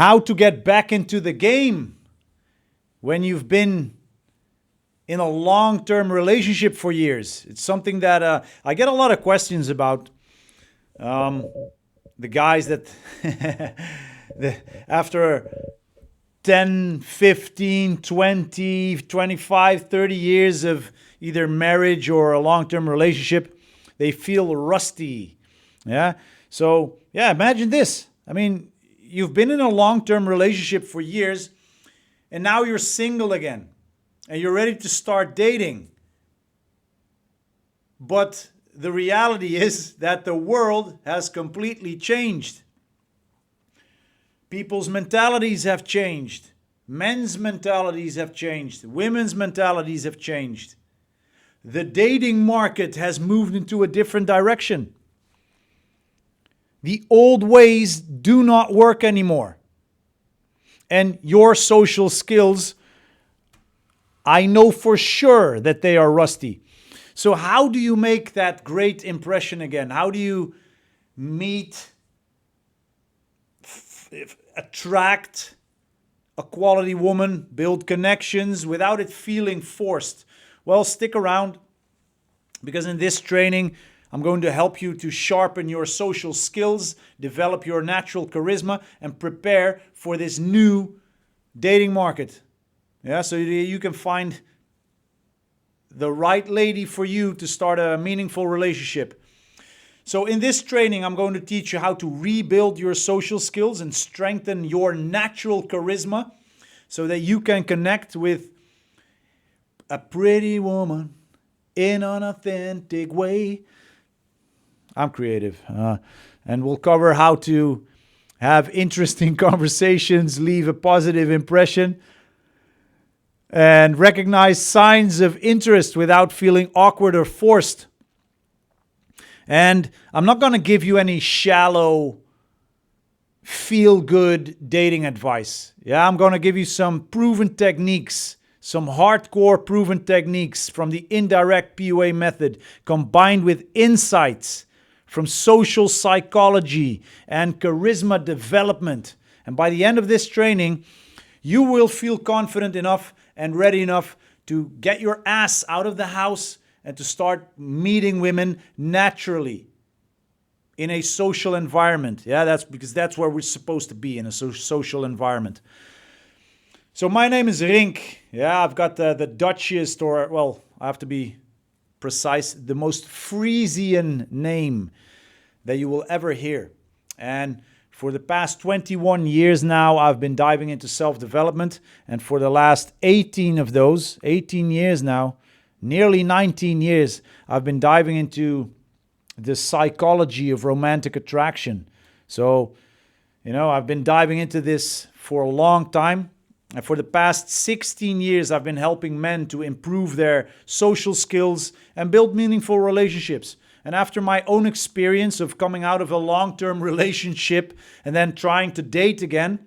how to get back into the game when you've been in a long-term relationship for years. It's something that I get a lot of questions about. The guys that after 10, 15, 20, 25, 30 years of either marriage or a long-term relationship, they feel rusty. Yeah. So, yeah, imagine this. I mean, you've been in a long-term relationship for years, and now you're single again, and you're ready to start dating. But the reality is that the world has completely changed. People's mentalities have changed. Men's mentalities have changed. Women's mentalities have changed. The dating market has moved into a different direction. The old ways do not work anymore. And your social skills, I know for sure that they are rusty. So how do you make that great impression again? How do you meet, attract a quality woman, build connections without it feeling forced? Well, stick around, because in this training, I'm going to help you to sharpen your social skills, develop your natural charisma, and prepare for this new dating market. Yeah, so you can find the right lady for you to start a meaningful relationship. So in this training, I'm going to teach you how to rebuild your social skills and strengthen your natural charisma so that you can connect with a pretty woman in an authentic way. I'm creative. And we'll cover how to have interesting conversations, leave a positive impression, and recognize signs of interest without feeling awkward or forced. And I'm not going to give you any shallow, feel-good dating advice. Yeah, I'm going to give you some proven techniques, some hardcore proven techniques from the indirect PUA method, combined with insights from social psychology and charisma development. And by the end of this training, you will feel confident enough and ready enough to get your ass out of the house and to start meeting women naturally in a social environment. Yeah, that's because that's where we're supposed to be, in a social environment. So my name is Rink. Yeah, I've got the Dutchiest, or, well, I have to be precise, the most Frisian name that you will ever hear. And for the past 21 years now, I've been diving into self-development. And for the last 18 of those, 18 years now, nearly 19 years, I've been diving into the psychology of romantic attraction. So, I've been diving into this for a long time. And for the past 16 years, I've been helping men to improve their social skills and build meaningful relationships. And after my own experience of coming out of a long-term relationship and then trying to date again,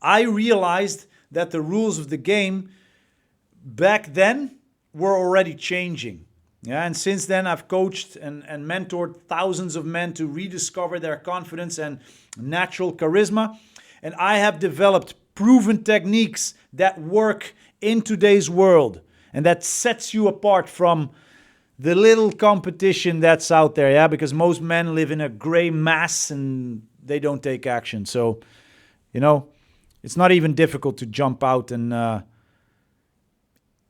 I realized that the rules of the game back then were already changing. Yeah, and since then, I've coached and mentored thousands of men to rediscover their confidence and natural charisma. And I have developed proven techniques that work in today's world and that sets you apart from the little competition that's out there. Yeah, because most men live in a gray mass and they don't take action. So, it's not even difficult to jump out and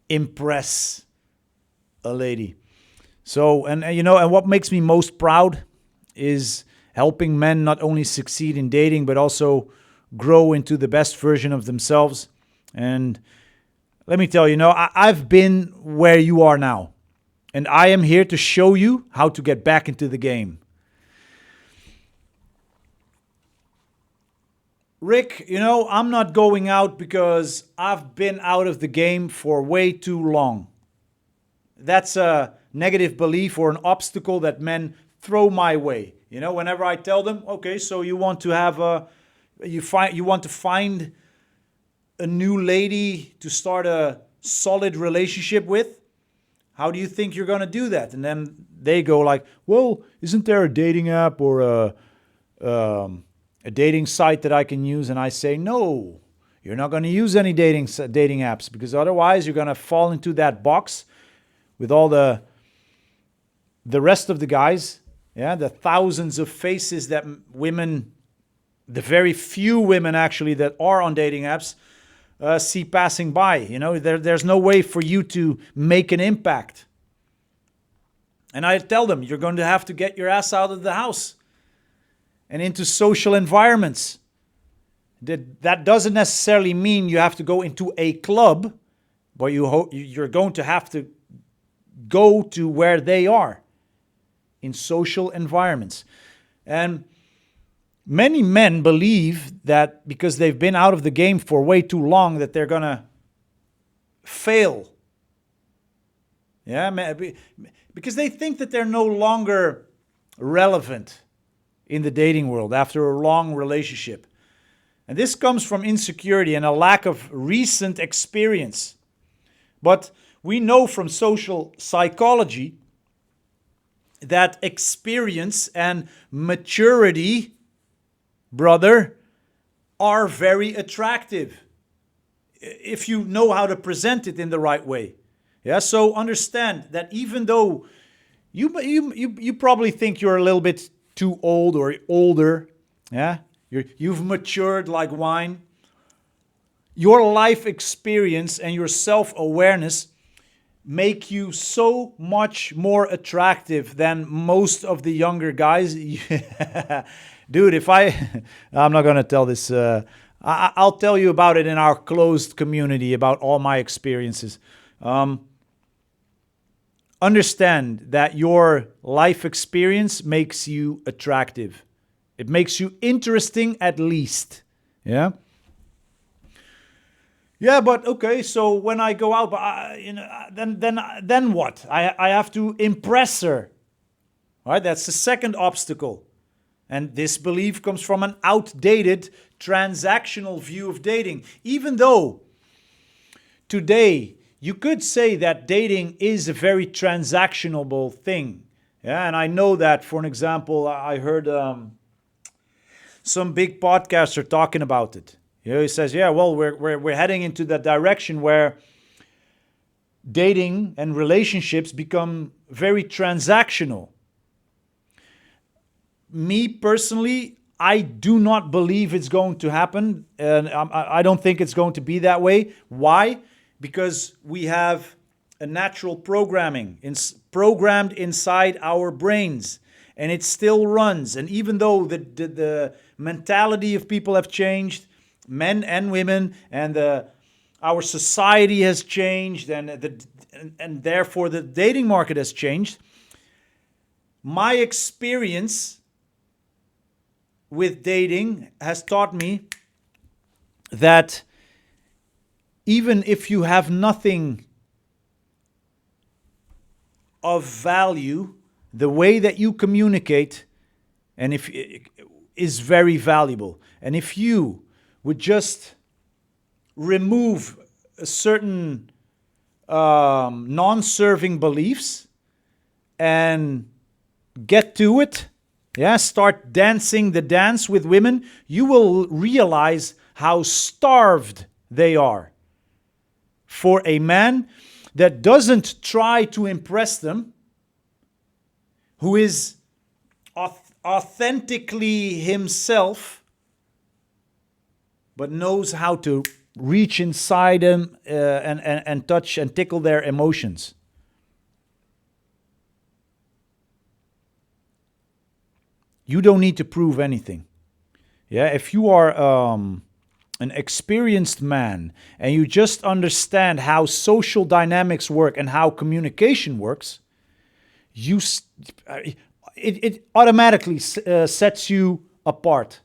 impress a lady. So, and what makes me most proud is helping men not only succeed in dating, but also grow into the best version of themselves. And let me tell you, I've been where you are now. And I am here to show you how to get back into the game. Rick, I'm not going out because I've been out of the game for way too long. That's a negative belief or an obstacle that men throw my way. Whenever I tell them, okay, so you want to find a new lady to start a solid relationship with? How do you think you're going to do that? And then they go like, well, isn't there a dating app or a dating site that I can use, and I say, no, you're not going to use any dating apps, because otherwise you're going to fall into that box with all the rest of the guys, yeah, the thousands of faces that women, the very few women actually that are on dating apps, see passing by. You know, there's no way for you to make an impact. And I tell them, you're going to have to get your ass out of the house and into social environments. That doesn't necessarily mean you have to go into a club, but you're going to have to go to where they are, in social environments. And many men believe that because they've been out of the game for way too long, that they're going to fail. Yeah, because they think that they're no longer relevant in the dating world after a long relationship. And this comes from insecurity and a lack of recent experience. But we know from social psychology that experience and maturity, brother, are very attractive if you know how to present it in the right way. Yeah, so understand that even though you probably think you're a little bit too old or older, yeah, you've matured like wine. Your life experience and your self-awareness make you so much more attractive than most of the younger guys. Dude, I'm not going to tell this. I'll tell you about it in our closed community, about all my experiences. Understand that your life experience makes you attractive. It makes you interesting, at least. Yeah. Yeah, but okay. So when I go out, then what? I have to impress her. All right, that's the second obstacle. And this belief comes from an outdated transactional view of dating. Even though today you could say that dating is a very transactional thing. Yeah, and I know that, for an example, I heard some big podcaster talking about it. You know, he says, yeah, well, we're heading into that direction where dating and relationships become very transactional. Me personally, I do not believe it's going to happen, and I don't think it's going to be that way. Why? Because we have a natural programming programmed inside our brains, and it still runs. And even though the mentality of people have changed, men and women, and our society has changed, and therefore the dating market has changed, my experience with dating has taught me that even if you have nothing of value, the way that you communicate is very valuable. And if you would just remove a certain non-serving beliefs and get to it, yeah, start dancing the dance with women, you will realize how starved they are for a man that doesn't try to impress them, who is authentically himself, but knows how to reach inside them and touch and tickle their emotions. You don't need to prove anything. Yeah, if you are an experienced man and you just understand how social dynamics work and how communication works, it automatically sets you apart.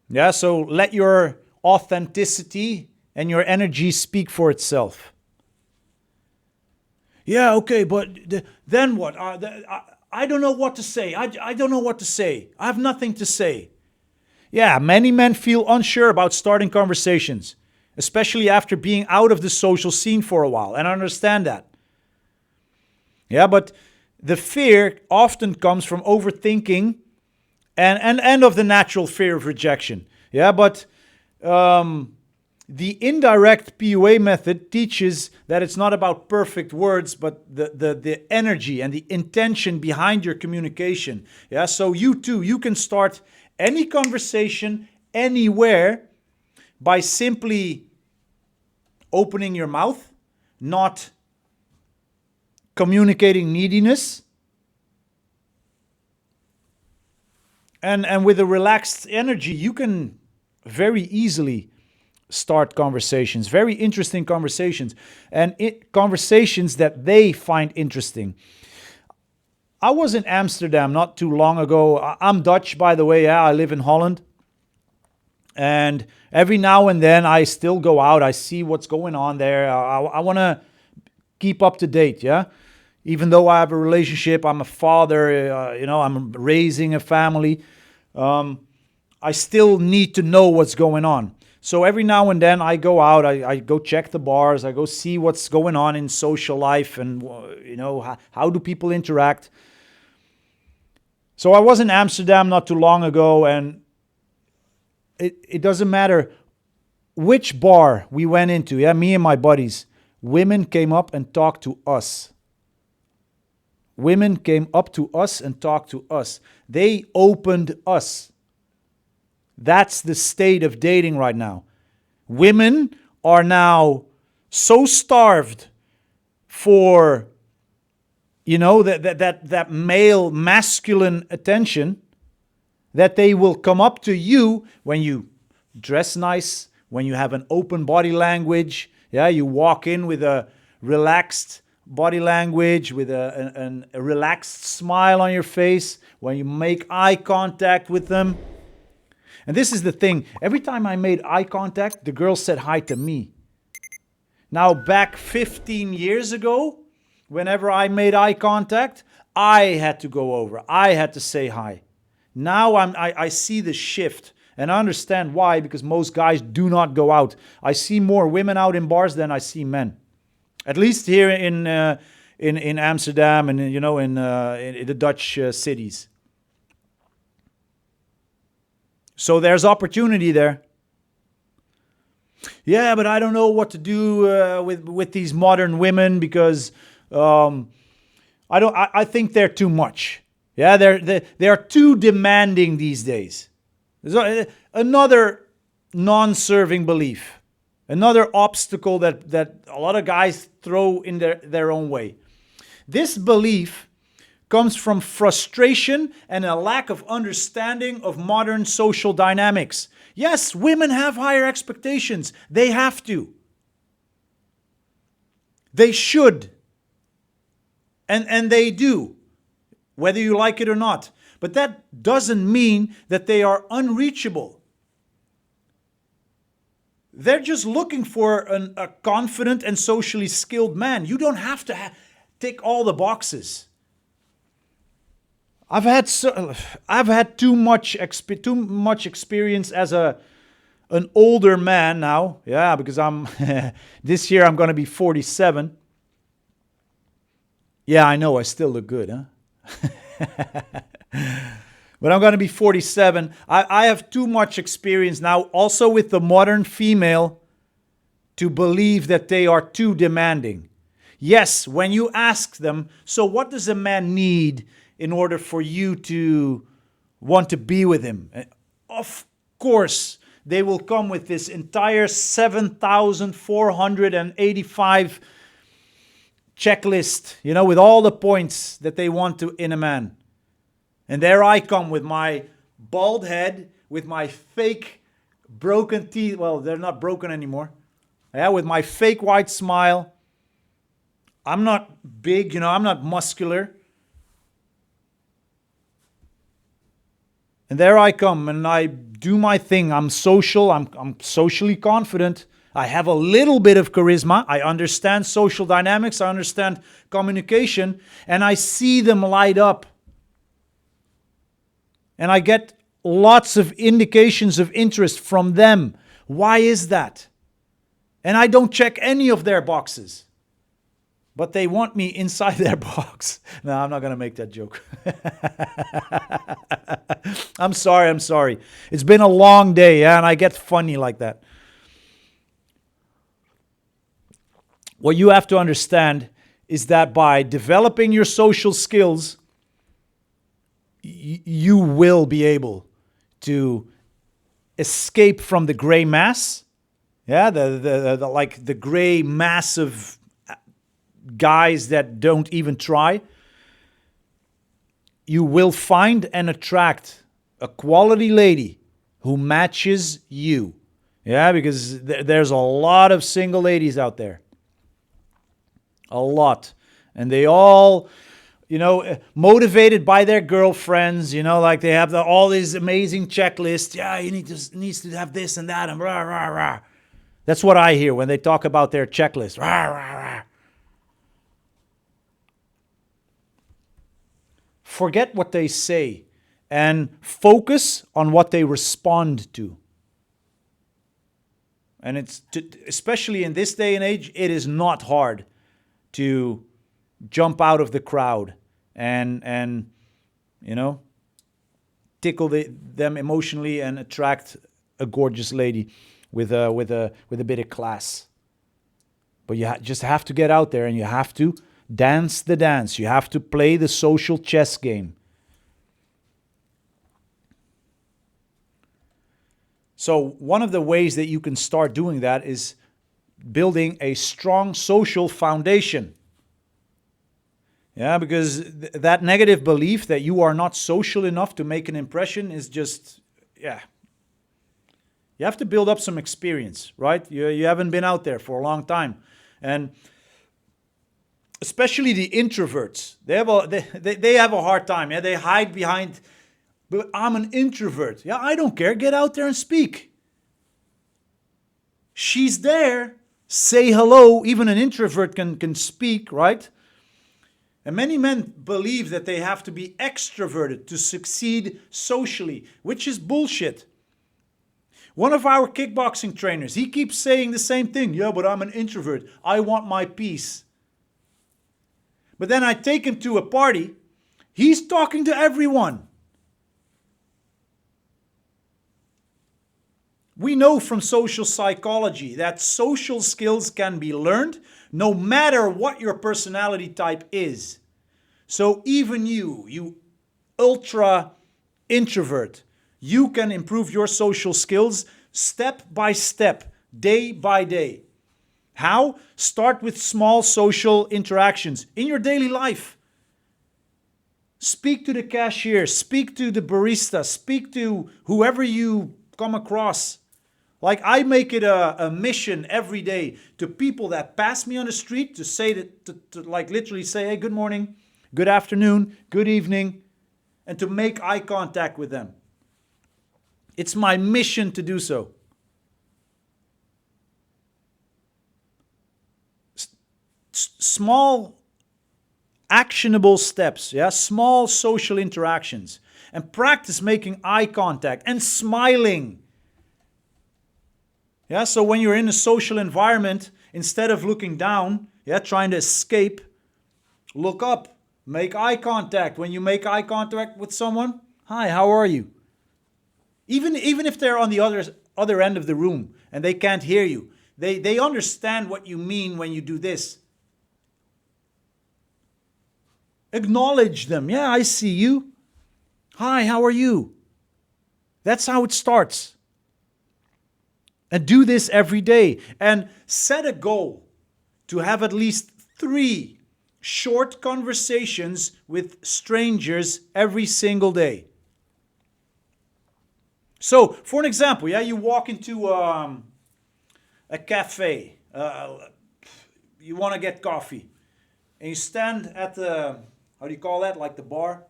Yeah, so let your authenticity and your energy speak for itself. Yeah, okay, but then what? I don't know what to say. I don't know what to say. I have nothing to say. Yeah, many men feel unsure about starting conversations, especially after being out of the social scene for a while, and I understand that. Yeah, but the fear often comes from overthinking and of the natural fear of rejection. Yeah, but the indirect PUA method teaches that it's not about perfect words, but the energy and the intention behind your communication. Yeah, so you too, you can start any conversation anywhere by simply opening your mouth, not communicating neediness, and with a relaxed energy, you can very easily start conversations, very interesting conversations, and conversations that they find interesting. I was in Amsterdam not too long ago. I'm Dutch, by the way. Yeah, I live in Holland. And every now and then I still go out. I see what's going on there. I want to keep up to date, yeah? Even though I have a relationship, I'm a father, I'm raising a family. I still need to know what's going on. So every now and then I go out, I go check the bars, I go see what's going on in social life and, how do people interact. So I was in Amsterdam not too long ago, and it doesn't matter which bar we went into, yeah, me and my buddies, women came up and talked to us. Women came up to us and talked to us. They opened us. That's the state of dating right now. Women are now so starved for, that male masculine attention that they will come up to you when you dress nice, when you have an open body language. Yeah, you walk in with a relaxed body language, with a relaxed smile on your face, when you make eye contact with them. And this is the thing. Every time I made eye contact, the girl said hi to me. Now, back 15 years ago, whenever I made eye contact, I had to go over. I had to say hi. Now I see the shift. And I understand why, because most guys do not go out. I see more women out in bars than I see men. At least here in Amsterdam and, in the Dutch cities. So there's opportunity there. Yeah, but I don't know what to do with these modern women because I think they're too much. Yeah, they are too demanding these days. There's another non-serving belief, another obstacle that a lot of guys throw in their own way. This belief comes from frustration and a lack of understanding of modern social dynamics. Yes, women have higher expectations. They have to. They should. And they do, whether you like it or not. But that doesn't mean that they are unreachable. They're just looking for a confident and socially skilled man. You don't have to tick all the boxes. I've had too much experience as an older man now. Yeah, because I'm this year I'm going to be 47. Yeah, I know I still look good, huh? But I'm going to be 47. I have too much experience now, also with the modern female, to believe that they are too demanding. Yes, when you ask them, so what does a man need in order for you to want to be with him? Of course, they will come with this entire 7,485 checklist, with all the points that they want to in a man. And there I come with my bald head, with my fake broken teeth. Well, they're not broken anymore. Yeah, with my fake white smile. I'm not big, I'm not muscular. And there I come and I do my thing. I'm social. I'm socially confident. I have a little bit of charisma. I understand social dynamics. I understand communication. And I see them light up. And I get lots of indications of interest from them. Why is that? And I don't check any of their boxes. but they want me inside their box. No, I'm not going to make that joke. I'm sorry. It's been a long day, yeah, and I get funny like that. What you have to understand is that by developing your social skills, you will be able to escape from the gray mass. Yeah, the like the gray mass of guys that don't even try. You will find and attract a quality lady who matches you. Yeah, because there's a lot of single ladies out there. A lot. And they all, motivated by their girlfriends, like they have all these amazing checklists. Yeah, you needs to have this and that and rah, rah, rah. That's what I hear when they talk about their checklist. Rah, rah, rah. Forget what they say and focus on what they respond to. And especially in this day and age, it is not hard to jump out of the crowd and tickle them emotionally and attract a gorgeous lady with a bit of class. But you just have to get out there and you have to dance the dance. You have to play the social chess game. So one of the ways that you can start doing that is building a strong social foundation. Yeah, because that negative belief that you are not social enough to make an impression is just, yeah. You have to build up some experience, right? You haven't been out there for a long time. And especially the introverts, they have a hard time. Yeah, they hide behind, but I'm an introvert. Yeah, I don't care. Get out there and speak. She's there. Say hello. Even an introvert can speak, right? And many men believe that they have to be extroverted to succeed socially, which is bullshit. One of our kickboxing trainers, he keeps saying the same thing. Yeah, but I'm an introvert. I want my peace. But then I take him to a party. He's talking to everyone. We know from social psychology that social skills can be learned no matter what your personality type is. So even you ultra introvert, you can improve your social skills step by step, day by day. How? Start with small social interactions in your daily life. Speak to the cashier, speak to the barista, speak to whoever you come across. Like I make it a mission every day to people that pass me on the street to say that, to like literally say, hey, good morning, good afternoon, good evening, and to make eye contact with them. It's my mission to do so. Small actionable steps, yeah, small social interactions, and practice making eye contact and smiling. Yeah, so when you're in a social environment, instead of looking down, yeah, trying to escape, look up, make eye contact. When you make eye contact with someone, hi, how are you? Even if they're on the other end of the room and they can't hear you, they understand what you mean when you do this. Acknowledge them. Yeah, I see you. Hi, how are you? That's how it starts. And do this every day. And set a goal to have at least 3 short conversations with strangers every single day. So, for an example, yeah, you walk into a cafe. You want to get coffee. And you stand at the, how do you call that? Like the bar?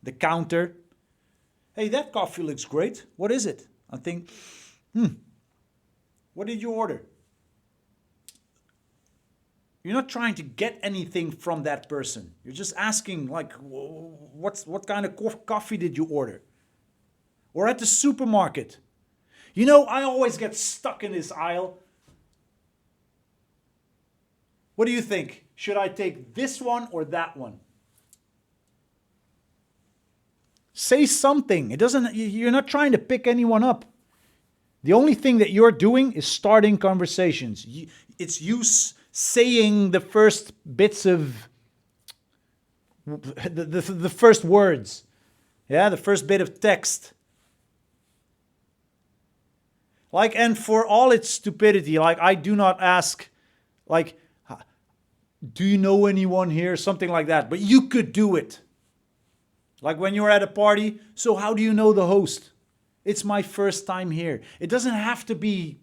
The counter. Hey, that coffee looks great. What is it? I think, what did you order? You're not trying to get anything from that person. You're just asking, like, what kind of coffee did you order? Or at the supermarket. I always get stuck in this aisle. What do you think? Should I take this one or that one? Say something. You're not trying to pick anyone up. The only thing that you're doing is starting conversations. It's you saying the first bits of the first words. Yeah, the first bit of text. Like, and for all its stupidity, like, I do not ask, like, do you know anyone here? Something like that. But you could do it. Like when you're at a party, so how do you know the host? It's my first time here. It doesn't have to be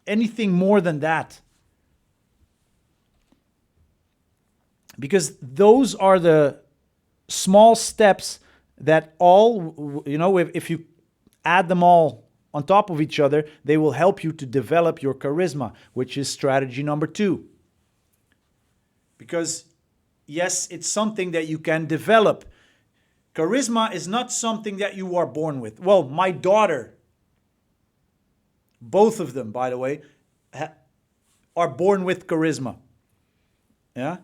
anything more than that. Because those are the small steps that all, if you add them all on top of each other, they will help you to develop your charisma, which is strategy number 2. Because yes, it's something that you can develop. Charisma is not something that you are born with. Well, my daughter, both of them, by the way, are born with charisma. Yeah?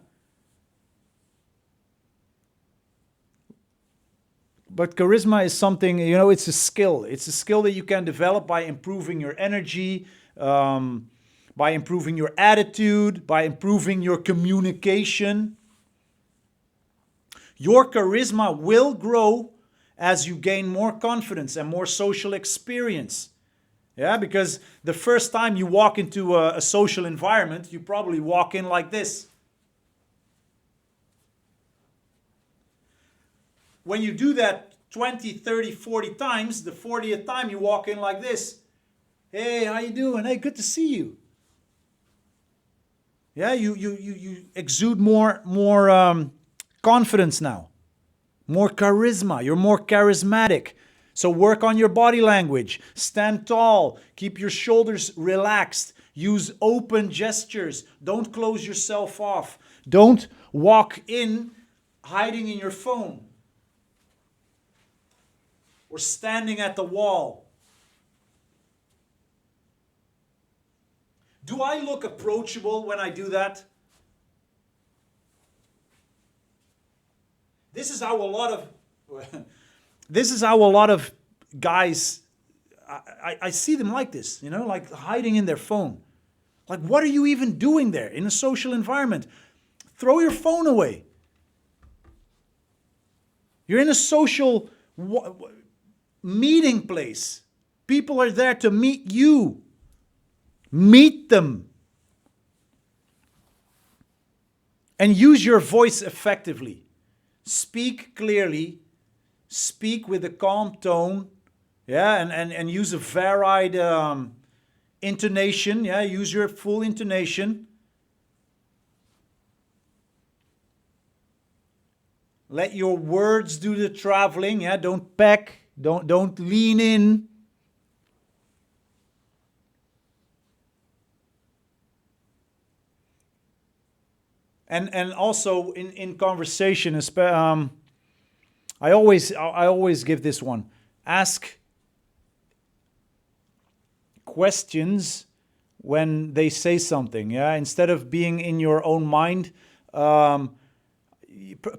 But charisma is something, it's a skill. It's a skill that you can develop by improving your energy, by improving your attitude, by improving your communication. Your charisma will grow as you gain more confidence and more social experience. Yeah, because the first time you walk into a social environment, you probably walk in like this. When you do that 20, 30, 40 times, the 40th time you walk in like this. Hey, how you doing? Hey, good to see you. Yeah, you exude more confidence now. More charisma. You're more charismatic. So work on your body language. Stand tall. Keep your shoulders relaxed. Use open gestures. Don't close yourself off. Don't walk in hiding in your phone. Or standing at the wall. Do I look approachable when I do that? This is how a lot of guys, I see them like this, like hiding in their phone. Like, what are you even doing there in a social environment? Throw your phone away. You're in a social meeting place. People are there to meet you. Meet them. And use your voice effectively. Speak clearly. Speak with a calm tone. Yeah, and use a varied intonation. Yeah, use your full intonation. Let your words do the traveling. Yeah, don't peck. Don't lean in. And also in conversation, I always give this one. Ask questions when they say something. Yeah, instead of being in your own mind,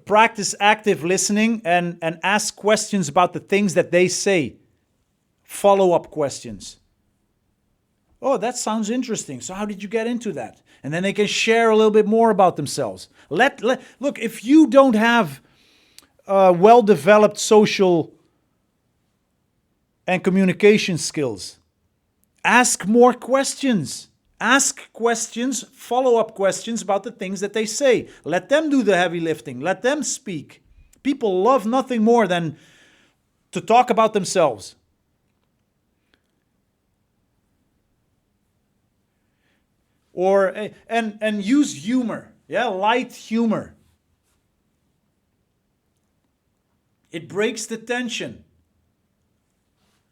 practice active listening and ask questions about the things that they say. Follow-up questions. Oh, that sounds interesting. So how did you get into that? And then they can share a little bit more about themselves. Look, if you don't have well-developed social and communication skills, ask more questions. Ask questions, follow-up questions about the things that they say. Let them do the heavy lifting. Let them speak. People love nothing more than to talk about themselves. And use humor. Yeah, light humor. It breaks the tension.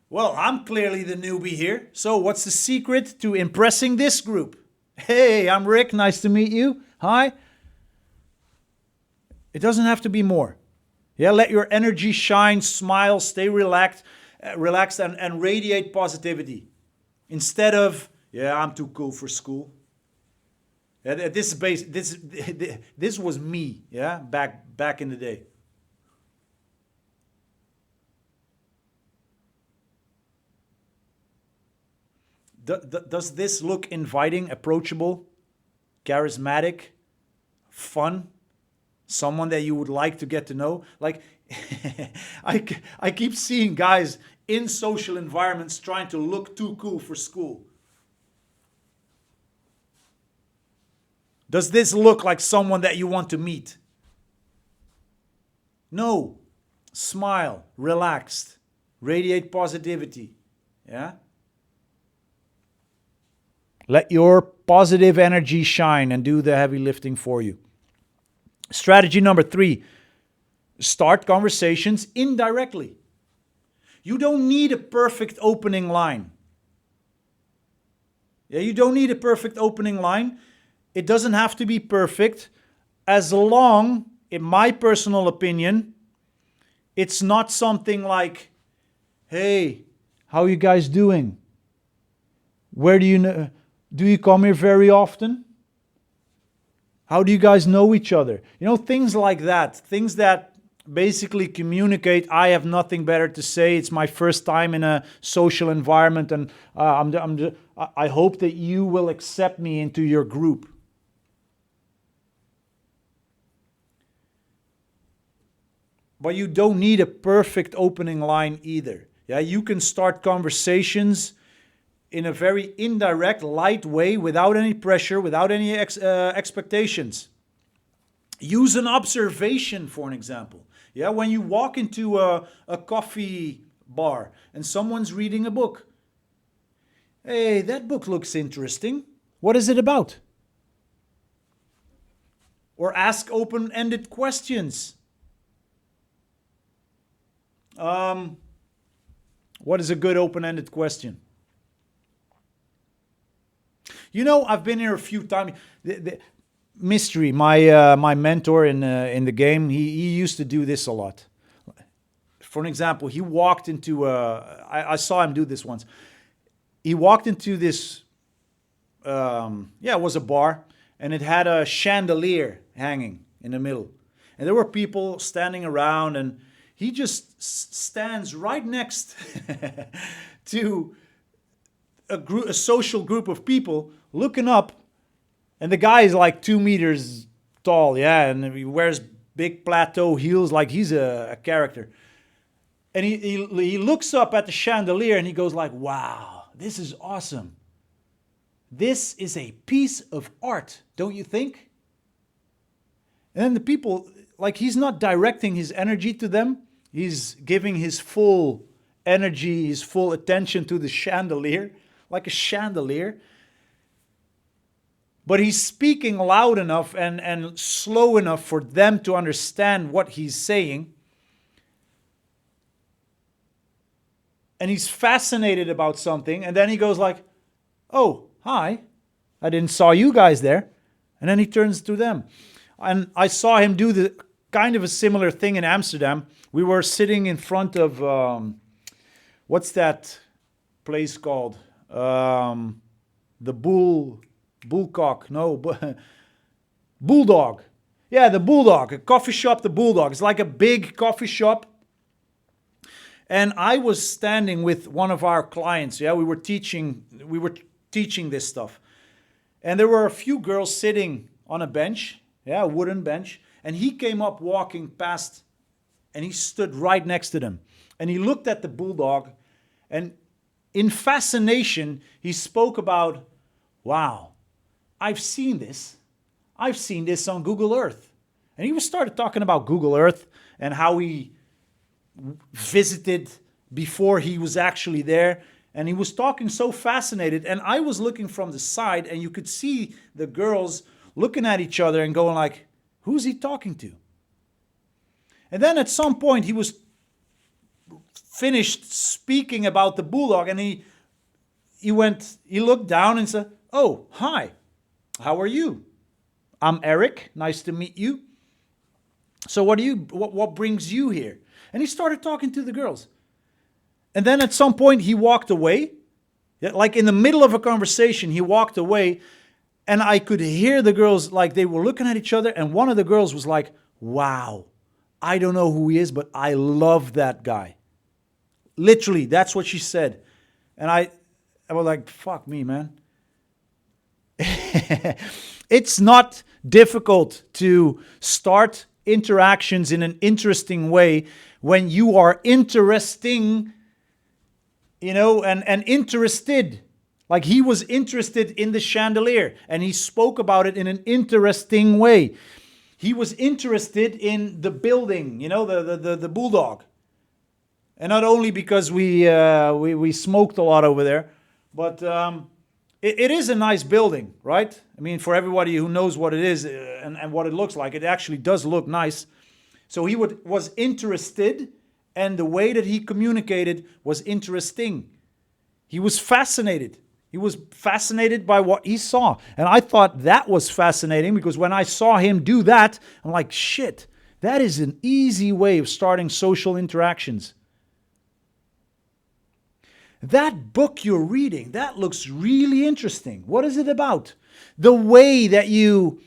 Well, I'm clearly the newbie here. So what's the secret to impressing this group? Hey, I'm Rick. Nice to meet you. Hi. It doesn't have to be more. Yeah, let your energy shine, smile, stay relaxed and radiate positivity. Instead of, yeah, I'm too cool for school. This is this was me, yeah, back in the day. Does this look inviting, approachable, charismatic, fun? Someone that you would like to get to know? Like, I keep seeing guys in social environments trying to look too cool for school. Does this look like someone that you want to meet? No. Smile, relaxed, radiate positivity. Yeah? Let your positive energy shine and do the heavy lifting for you. Strategy number 3, start conversations indirectly. You don't need a perfect opening line. Yeah, you don't need a perfect opening line. It doesn't have to be perfect, as long, in my personal opinion, it's not something like, hey, how are you guys doing? Where do you know? Do you come here very often? How do you guys know each other? You know, things like that. Things that basically communicate, I have nothing better to say. It's my first time in a social environment, and I hope that you will accept me into your group. But you don't need a perfect opening line either. Yeah, you can start conversations in a very indirect, light way, without any pressure, without any expectations. Use an observation for an example. Yeah, when you walk into a coffee bar and someone's reading a book. Hey, that book looks interesting. What is it about? Or ask open-ended questions. What is a good open-ended question? You know, I've been here a few times. Mystery, my mentor in the game, he used to do this a lot. For an example, he walked into I saw him do this once. He walked into this, it was a bar, and it had a chandelier hanging in the middle. And there were people standing around, and he just stands right next to a social group of people looking up, and the guy is like 2 meters tall, yeah, and he wears big plateau heels like he's a character. And he looks up at the chandelier and he goes like, wow, this is awesome. This is a piece of art, don't you think? And then the people, like, he's not directing his energy to them. He's giving his full energy, his full attention to the chandelier, like a chandelier. But he's speaking loud enough and slow enough for them to understand what he's saying. And he's fascinated about something. And then he goes like, oh, hi, I didn't saw you guys there. And then he turns to them. And I saw him do the kind of a similar thing in Amsterdam. We were sitting in front of, what's that place called? The Bullcock, no, Bulldog. Yeah, the Bulldog, a coffee shop, the Bulldog. It's like a big coffee shop. And I was standing with one of our clients. Yeah, we were teaching this stuff. And there were a few girls sitting on a bench, yeah, a wooden bench. And he came up walking past, and he stood right next to them. And he looked at the Bulldog, and in fascination, he spoke about, wow, I've seen this. I've seen this on Google Earth. And he started talking about Google Earth and how he visited before he was actually there. And he was talking so fascinated. And I was looking from the side, and you could see the girls looking at each other and going like, who's he talking to? And then at some point he was finished speaking about the Bulldog, and he looked down and said, oh, hi, how are you? I'm Eric, nice to meet you. So what brings you here? And he started talking to the girls. And then at some point he walked away. Like in the middle of a conversation, he walked away. And I could hear the girls, like they were looking at each other, and one of the girls was like, wow, I don't know who he is, but I love that guy. Literally, that's what she said. And I was like, fuck me, man. It's not difficult to start interactions in an interesting way when you are interesting, and interested. Like he was interested in the chandelier and he spoke about it in an interesting way. He was interested in the building, the bulldog. And not only because we smoked a lot over there, but it is a nice building, right? I mean, for everybody who knows what it is and what it looks like, it actually does look nice. So he was interested, and the way that he communicated was interesting. He was fascinated. He was fascinated by what he saw. And I thought that was fascinating because when I saw him do that, I'm like, shit, that is an easy way of starting social interactions. That book you're reading, that looks really interesting. What is it about? The way that you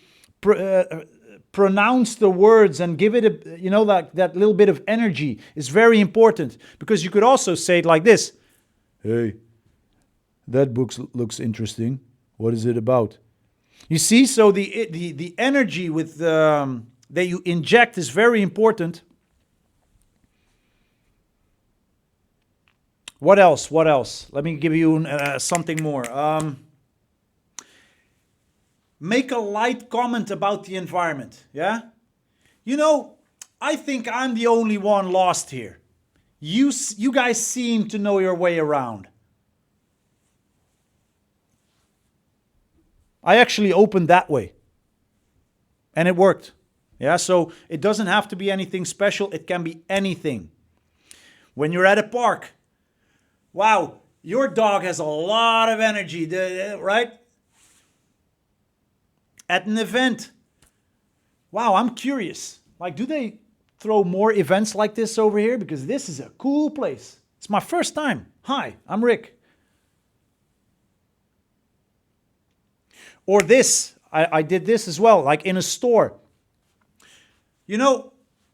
pronounce the words and give it that little bit of energy is very important, because you could also say it like this. Hey, that book looks interesting. What is it about? You see, so the energy with that you inject is very important. What else? What else? Let me give you something more. Make a light comment about the environment. Yeah? I think I'm the only one lost here. You guys seem to know your way around. I actually opened that way. And it worked. Yeah, so it doesn't have to be anything special. It can be anything. When you're at a park, wow, your dog has a lot of energy, right? At an event, wow, I'm curious. Like, do they throw more events like this over here? Because this is a cool place. It's my first time. Hi, I'm Rick. Or this, I did this as well, like in a store.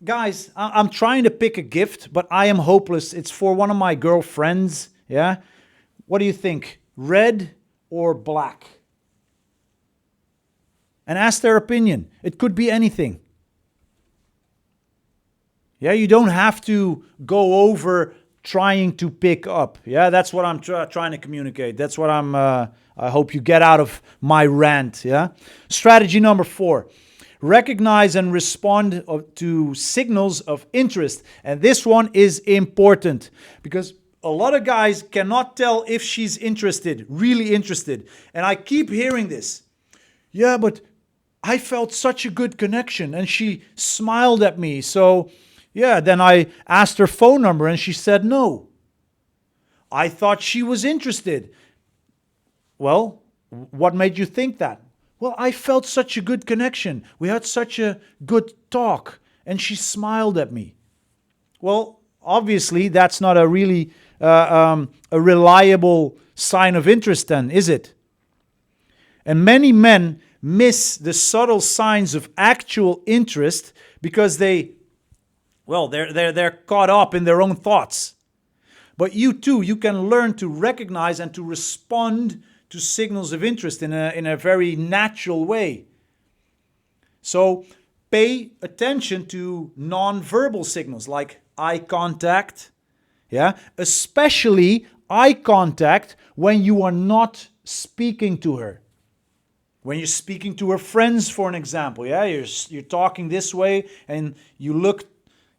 Guys, I'm trying to pick a gift, but I am hopeless. It's for one of my girlfriends, yeah? What do you think? Red or black? And ask their opinion. It could be anything. Yeah, you don't have to go over trying to pick up. Yeah, that's what I'm trying to communicate. That's what I hope you get out of my rant. Yeah. Strategy number 4. Recognize and respond to signals of interest. And this one is important because a lot of guys cannot tell if she's interested, really interested. And I keep hearing this. Yeah, but I felt such a good connection and she smiled at me. So yeah, then I asked her phone number and she said no. I thought she was interested. Well, what made you think that? Well, I felt such a good connection. We had such a good talk and she smiled at me. Well, obviously that's not a really a reliable sign of interest then, is it? And many men miss the subtle signs of actual interest because they're caught up in their own thoughts. But you too, you can learn to recognize and to respond to signals of interest in a very natural way. So pay attention to non-verbal signals like eye contact, yeah, especially eye contact when you are not speaking to her. When you're speaking to her friends, for an example, yeah, you're talking this way and you look,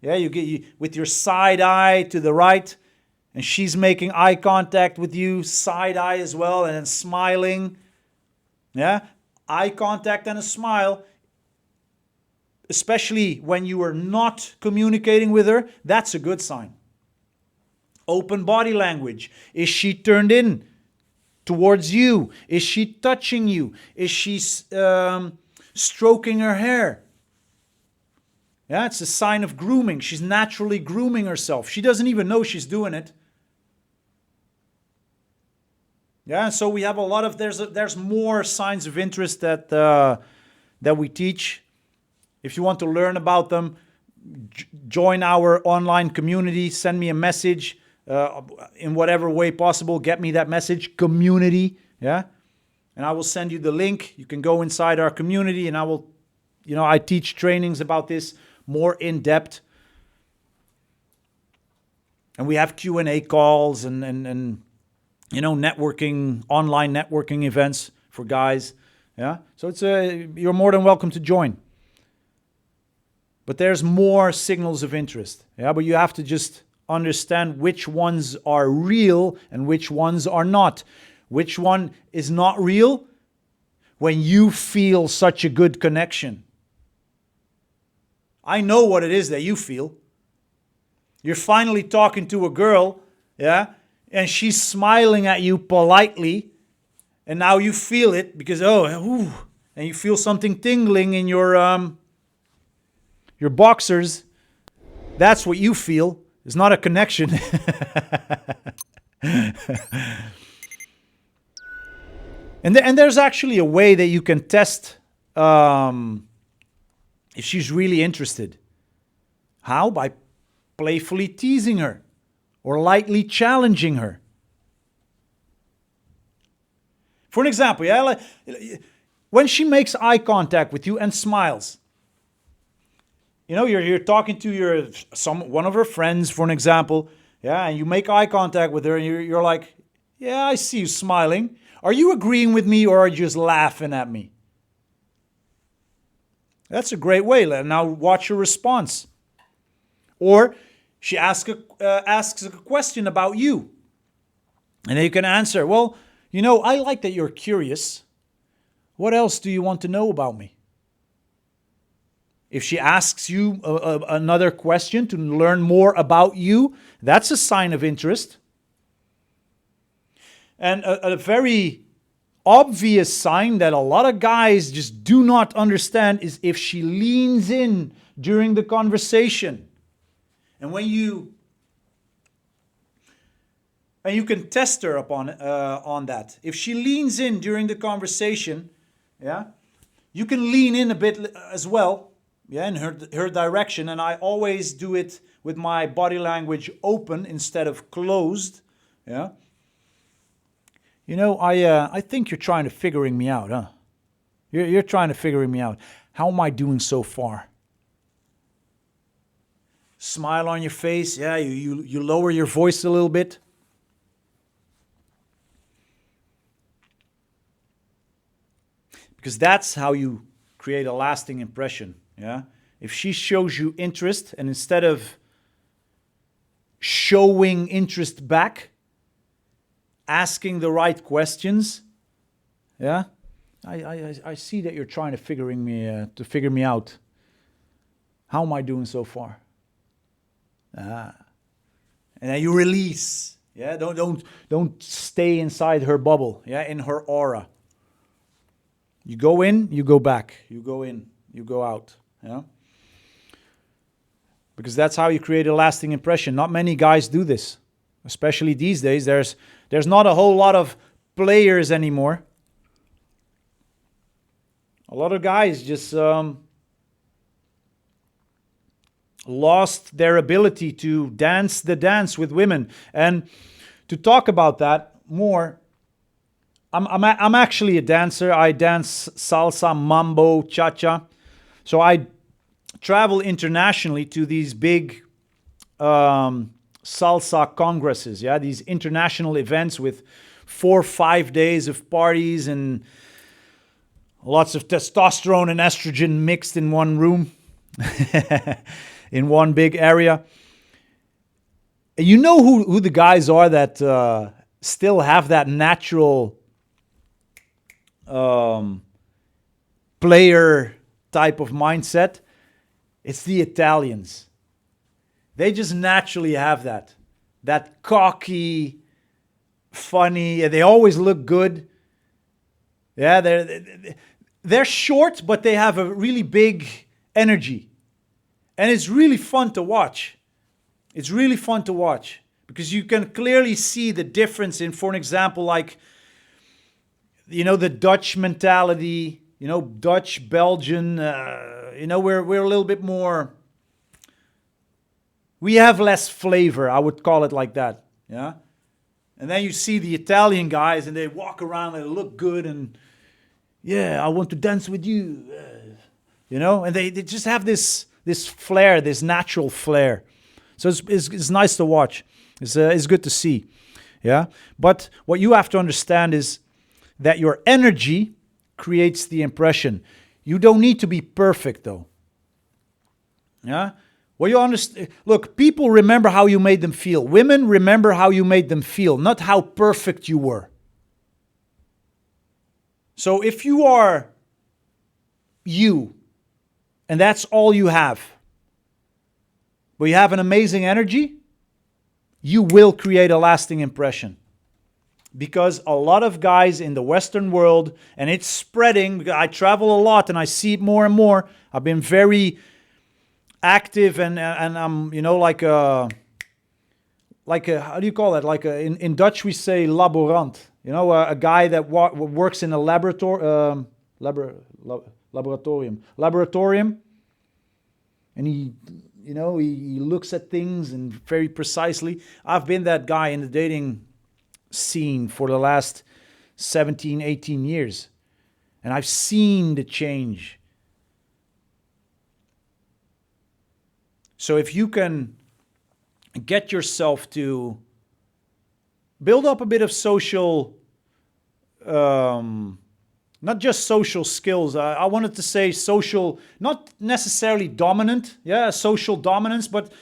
yeah, you with your side eye to the right, and she's making eye contact with you, side eye as well, and then smiling. Yeah, eye contact and a smile, especially when you are not communicating with her, that's a good sign. Open body language. Is she turned in towards you? Is she touching you? Is she stroking her hair? Yeah, it's a sign of grooming. She's naturally grooming herself. She doesn't even know she's doing it. Yeah, so we have a lot of there's more signs of interest that that we teach. If you want to learn about them, join our online community. Send me a message in whatever way possible. Get me that message, community. Yeah, and I will send you the link. You can go inside our community, and I will, I teach trainings about this more in depth. And we have Q&A calls and networking, online networking events for guys. Yeah. So you're more than welcome to join. But there's more signals of interest. Yeah. But you have to just understand which ones are real and which ones are not. Which one is not real? When you feel such a good connection. I know what it is that you feel. You're finally talking to a girl, yeah, and she's smiling at you politely, and now you feel it because and you feel something tingling in your boxers. That's what you feel. It's not a connection. And there's actually a way that you can test if she's really interested. How? By playfully teasing her or lightly challenging her. For an example, yeah, when she makes eye contact with you and smiles, you're talking to one of her friends, for an example, yeah, and you make eye contact with her, and you're like, yeah, I see you smiling. Are you agreeing with me, or are you just laughing at me? That's a great way. Now watch her response. Or she asks a question about you, and then you can answer, well, I like that you're curious. What else do you want to know about me? If she asks you another question to learn more about you, that's a sign of interest. And a very obvious sign that a lot of guys just do not understand is if she leans in during the conversation. And you can test her on that. If she leans in during the conversation, yeah, you can lean in a bit as well, yeah, in her direction. And I always do it with my body language open instead of closed, yeah. I think you're trying to figuring me out, huh? You're trying to figuring me out. How am I doing so far? Smile on your face. Yeah, you lower your voice a little bit. Because that's how you create a lasting impression. Yeah. If she shows you interest, and instead of showing interest back, asking the right questions, yeah, I see that you're trying to figure me out. How am I doing so far? And then you release. Yeah, don't stay inside her bubble. Yeah, in her aura. You go in, you go back. You go in, you go out. Yeah. Because that's how you create a lasting impression. Not many guys do this, especially these days. There's not a whole lot of players anymore. A lot of guys just lost their ability to dance the dance with women. And to talk about that more, I'm actually a dancer. I dance salsa, mambo, cha-cha. So I travel internationally to these big salsa congresses, yeah, these international events with 4 or 5 days of parties and lots of testosterone and estrogen mixed in one room, in one big area. And you know who the guys are that still have that natural player type of mindset? It's the Italians. They just naturally have that cocky, funny. They always look good. Yeah, they're short, but they have a really big energy, and it's really fun to watch. It's really fun to watch because you can clearly see the difference in, for an example, like the Dutch mentality, Dutch, Belgian, we're a little bit more, we have less flavor, I would call it like that. Yeah. And then you see the Italian guys and they walk around, they look good, and yeah, I want to dance with you. And they just have this flair, this natural flair. So it's nice to watch. It's good to see. Yeah. But what you have to understand is that your energy creates the impression. You don't need to be perfect though. Yeah. Well, you understand. Look, people remember how you made them feel. Women remember how you made them feel, not how perfect you were. So if you are you, and that's all you have, but you have an amazing energy, you will create a lasting impression. Because a lot of guys in the Western world, and it's spreading, I travel a lot and I see it more and more. I've been very active and I'm, like a, how do you call that? In Dutch we say laborant, a guy that works in a laboratorium, and he looks at things and very precisely. I've been that guy in the dating scene for the last 17, 18 years. And I've seen the change. So if you can get yourself to build up a bit of social, not just social skills. I wanted to say social, not necessarily dominant, social dominance, but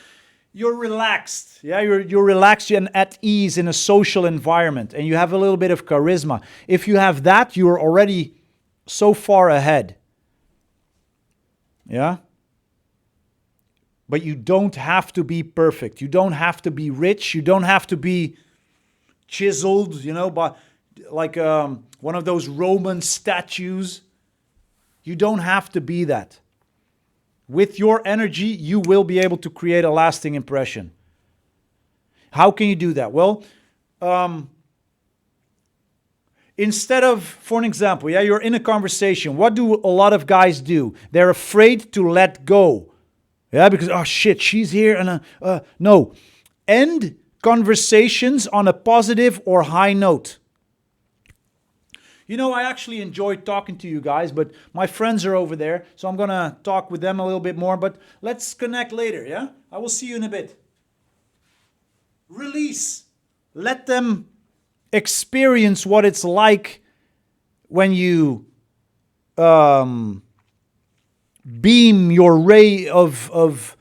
you're relaxed. Yeah, you're relaxed and at ease in a social environment, and you have a little bit of charisma. If you have that, you're already so far ahead. Yeah? But you don't have to be perfect. You don't have to be rich. You don't have to be chiseled, but like one of those Roman statues. You don't have to be that. With your energy, you will be able to create a lasting impression. How can you do that? Well, instead of, for an example, you're in a conversation. What do a lot of guys do? They're afraid to let go. Yeah, because, oh shit, she's here. And no. End conversations on a positive or high note. I actually enjoyed talking to you guys, but my friends are over there, so I'm going to talk with them a little bit more, but let's connect later, yeah? I will see you in a bit. Release. Let them experience what it's like when you beam your ray of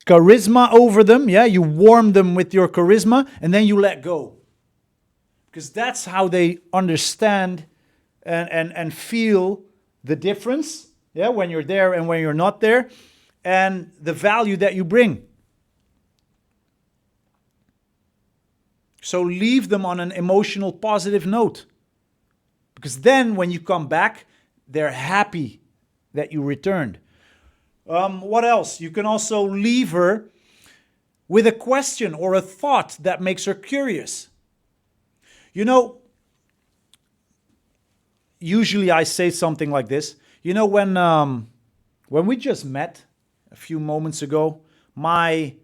charisma over them, yeah? You warm them with your charisma, and then you let go. Because that's how they understand and feel the difference, yeah, when you're there and when you're not there, and the value that you bring. So leave them on an emotional positive note. Because then when you come back, they're happy that you returned. What else? You can also leave her with a question or a thought that makes her curious. Usually I say something like this. When we just met a few moments ago, my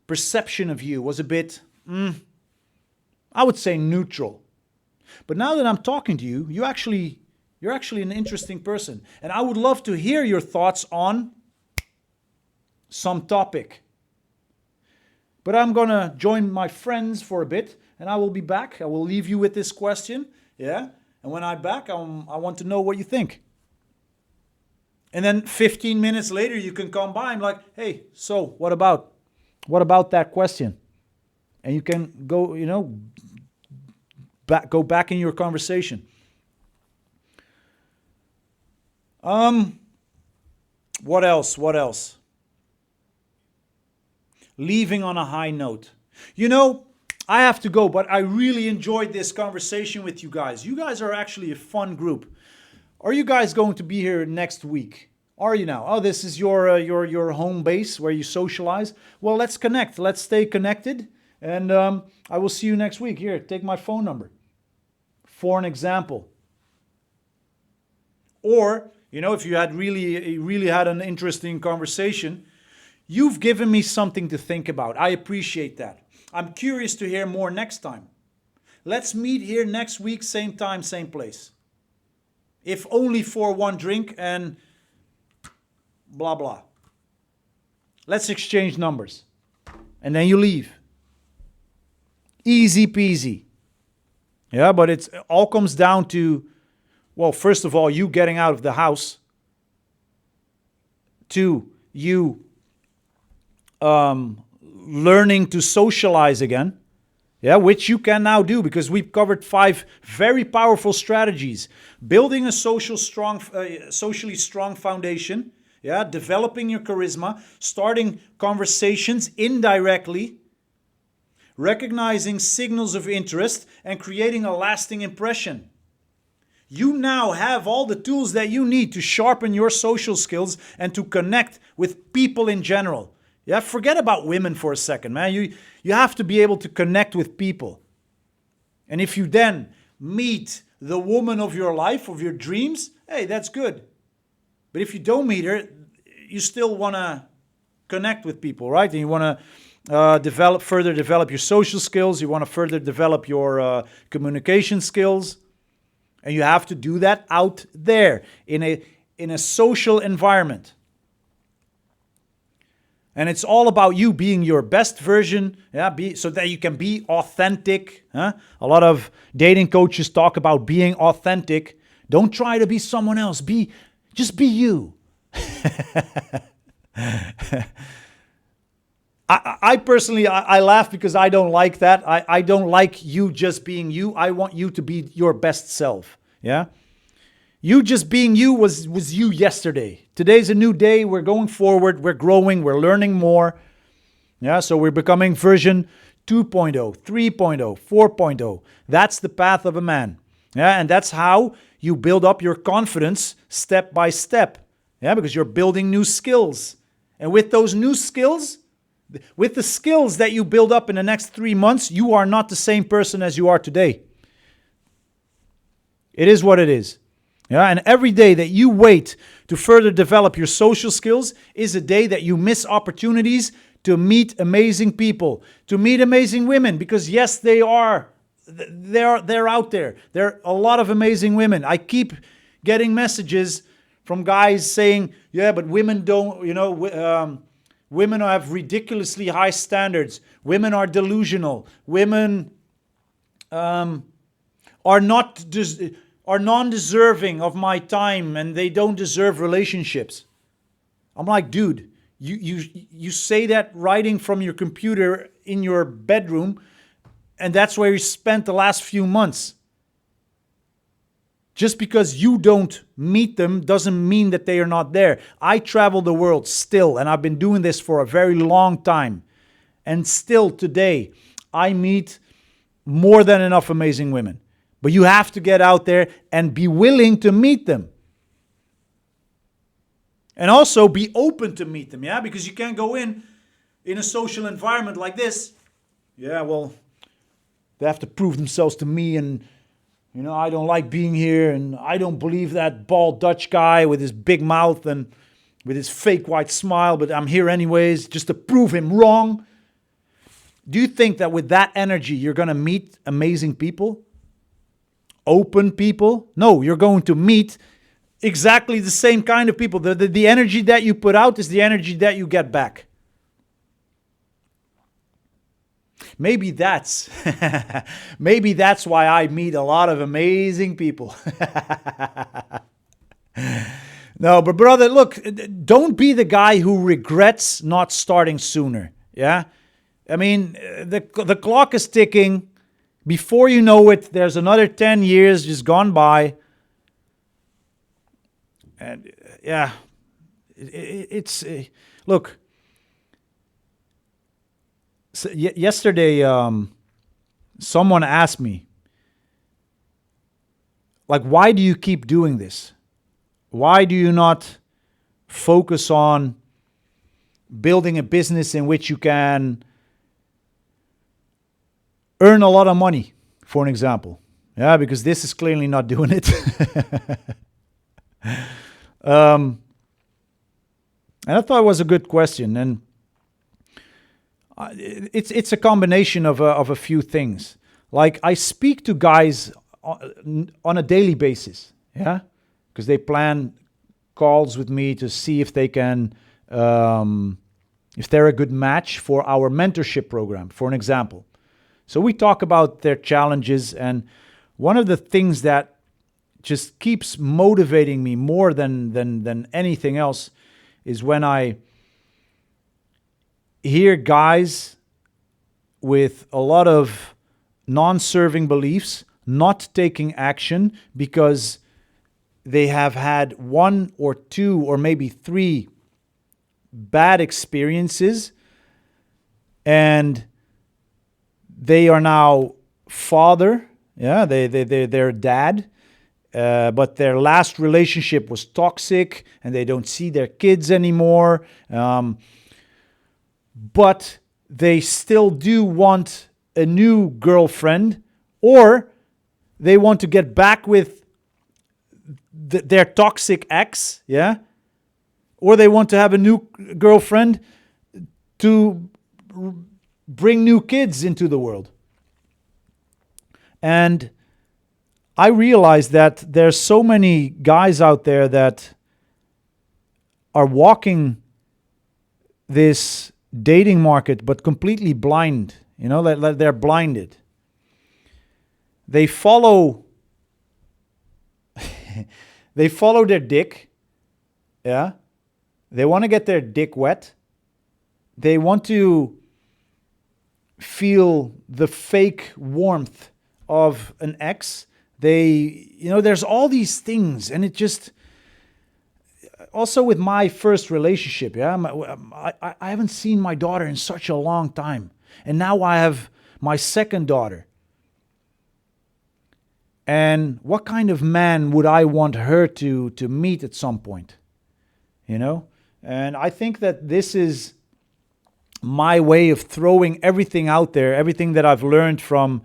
perception of you was a bit, I would say neutral. But now that I'm talking to you, you're actually an interesting person. And I would love to hear your thoughts on some topic. But I'm going to join my friends for a bit. And I will be back. I will leave you with this question. Yeah. And when I'm back, I want to know what you think. And then 15 minutes later, you can come by and like, hey, so what about that question? And you can go, go back in your conversation. What else? Leaving on a high note. I have to go, but I really enjoyed this conversation with you guys. You guys are actually a fun group. Are you guys going to be here next week? Are you now? Oh, this is your home base where you socialize. Well, let's connect. Let's stay connected. And I will see you next week. Here, take my phone number. for an example. Or, if you had really had an interesting conversation, you've given me something to think about. I appreciate that. I'm curious to hear more next time. Let's meet here next week, same time, same place. If only for one drink and blah, blah. Let's exchange numbers. And then you leave. Easy peasy. Yeah, but it all comes down to, well, first of all, you getting out of the house. 2, you learning to socialize again. Yeah, which you can now do because we've covered 5 very powerful strategies. Building a socially strong foundation. Yeah, developing your charisma, starting conversations indirectly, recognizing signals of interest, and creating a lasting impression. You now have all the tools that you need to sharpen your social skills and to connect with people in general. Yeah, forget about women for a second, man. You have to be able to connect with people. And if you then meet the woman of your life, of your dreams, hey, that's good. But if you don't meet her, you still want to connect with people, right? And you want to further develop your social skills. You want to further develop your communication skills. And you have to do that out there in a social environment. And it's all about you being your best version, so that you can be authentic. A lot of dating coaches talk about being authentic. Don't try to be someone else. Just be you. I personally, I laugh because I don't like that. I don't like you just being you. I want you to be your best self. Yeah. You just being you was you yesterday. Today's a new day. We're going forward. We're growing. We're learning more. Yeah. So we're becoming version 2.0, 3.0, 4.0. That's the path of a man. Yeah. And that's how you build up your confidence step by step. Yeah. Because you're building new skills. And with those new skills, with the skills that you build up in the next 3 months, you are not the same person as you are today. It is what it is. Yeah, and every day that you wait to further develop your social skills is a day that you miss opportunities to meet amazing people, to meet amazing women, because yes, they're out there. There are a lot of amazing women. I keep getting messages from guys saying, yeah, but women don't, women have ridiculously high standards. Women are delusional. Women are non-deserving of my time, and they don't deserve relationships. I'm like, dude, you say that writing from your computer in your bedroom, and that's where you spent the last few months. Just because you don't meet them doesn't mean that they are not there. I travel the world still, and I've been doing this for a very long time. And still today, I meet more than enough amazing women. But you have to get out there and be willing to meet them. And also be open to meet them, yeah? Because you can't go in a social environment like this. Yeah, well, they have to prove themselves to me, and I don't like being here, and I don't believe that bald Dutch guy with his big mouth and with his fake white smile, but I'm here anyways just to prove him wrong. Do you think that with that energy you're going to meet amazing people? Open people? No, you're going to meet exactly the same kind of people. The energy that you put out is the energy that you get back. Maybe that's why I meet a lot of amazing people. No, but brother, look, don't be the guy who regrets not starting sooner. Yeah? I mean, the clock is ticking. Before you know it, there's another 10 years just gone by. And yeah, it's look. So yesterday, someone asked me, like, why do you keep doing this? Why do you not focus on building a business in which you can earn a lot of money, for an example? Yeah, because this is clearly not doing it. And I thought it was a good question, and it's a combination of a few things. Like, I speak to guys on a daily basis, yeah, because they plan calls with me to see if they can, if they're a good match for our mentorship program, for an example. So we talk about their challenges, and one of the things that just keeps motivating me more than anything else is when I hear guys with a lot of non-serving beliefs not taking action because they have had one or two or maybe three bad experiences, and they are now father, yeah, they're dad, but their last relationship was toxic and they don't see their kids anymore. But they still do want a new girlfriend, or they want to get back with their toxic ex, yeah? Or they want to have a new girlfriend to bring new kids into the world. And I realize that there's so many guys out there that are walking this dating market but completely blind, you know, like they're blinded. They follow they follow their dick, yeah? They want to get their dick wet. They want to feel the fake warmth of an ex. There's all these things, and it just, also with my first relationship, yeah, I haven't seen my daughter in such a long time, and now I have my second daughter. And what kind of man would I want her to meet at some point? You know? And I think that this is my way of throwing everything out there, everything that I've learned from,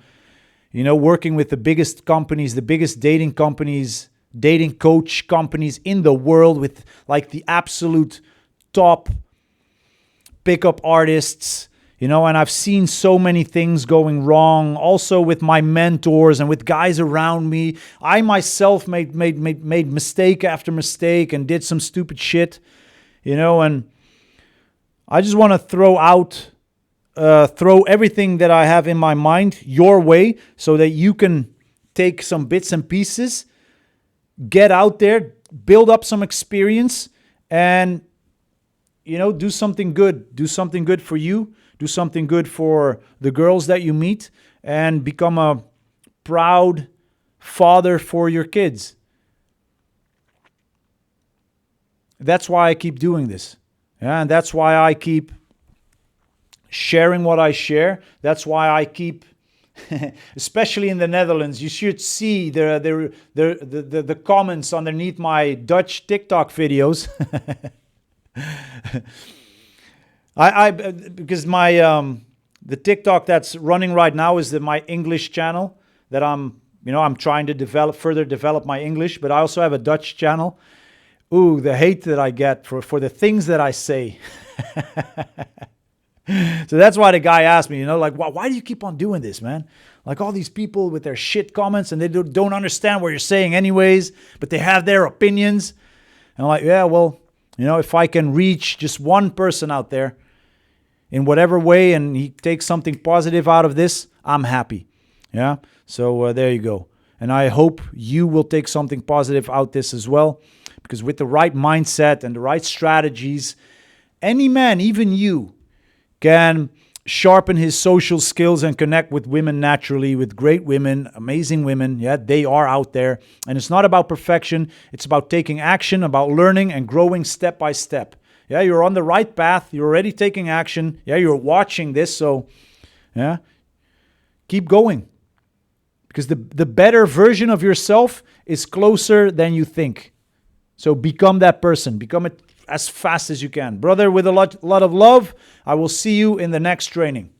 working with the biggest companies, the biggest dating companies, dating coach companies in the world, with like the absolute top pickup artists, and I've seen so many things going wrong also with my mentors and with guys around me. I myself made mistake after mistake and did some stupid shit, and I just want to throw everything that I have in my mind your way so that you can take some bits and pieces, get out there, build up some experience, and, do something good. Do something good for you. Do something good for the girls that you meet, and become a proud father for your kids. That's why I keep doing this. Yeah, and that's why I keep sharing what I share. That's why I keep, especially in the Netherlands, you should see the comments underneath my Dutch TikTok videos. Because my the TikTok that's running right now is my English channel that I'm trying to further develop my English, but I also have a Dutch channel. Ooh, the hate that I get for the things that I say. So that's why the guy asked me, like, why do you keep on doing this, man? Like, all these people with their shit comments, and they don't understand what you're saying anyways, but they have their opinions. And I'm like, yeah, well, if I can reach just one person out there in whatever way, and he takes something positive out of this, I'm happy. Yeah. So there you go. And I hope you will take something positive out this as well, because with the right mindset and the right strategies, any man, even you, can sharpen his social skills and connect with women naturally, with great women, amazing women. Yeah, they are out there. And it's not about perfection. It's about taking action, about learning and growing step by step. Yeah, you're on the right path. You're already taking action. Yeah, you're watching this. So, yeah, keep going. Because the better version of yourself is closer than you think. So become that person. Become it as fast as you can. Brother, with a lot of love, I will see you in the next training.